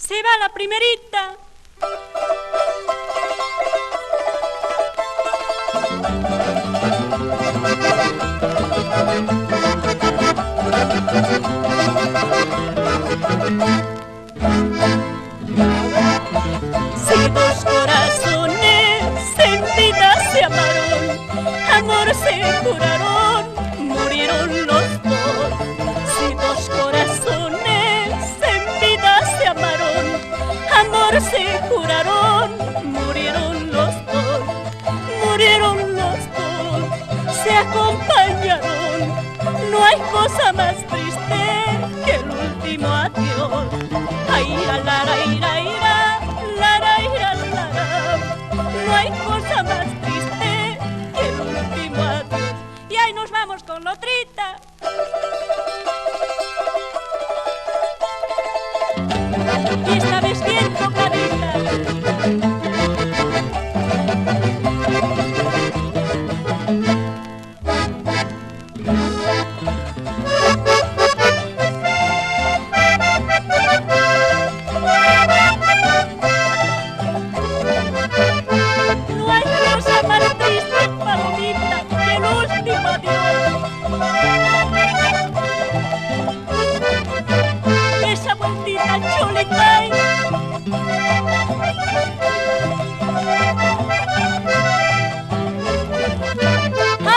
Se va la primerita. Si dos corazones en vida se amaron, amor se juraron, murieron los dos. Si dos corazones en vida se amaron, amor se juraron, murieron los dos. Murieron los dos, se acompañaron. No hay cosa más triste que el último adiós. Ay, la, ira, ira, la. No hay cosa más triste que el último adiós. Y ahí nos vamos con la otrita. Y esta vez bien tocadita. No hay cosa más triste, palomita, que el último adiós. Esa vueltita chulita.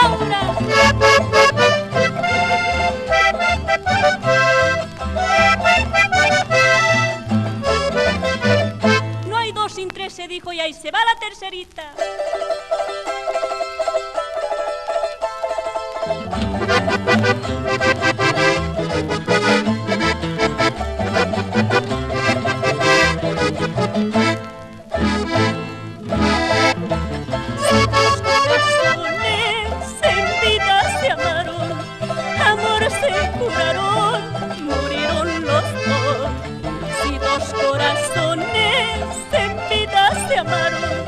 Ahora. No hay dos sin tres, se dijo, y ahí se va la tercerita. Si dos corazones en vida se amaron, amor se juraron, murieron los dos. Si dos corazones en vida se amaron,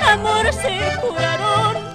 amor se juraron,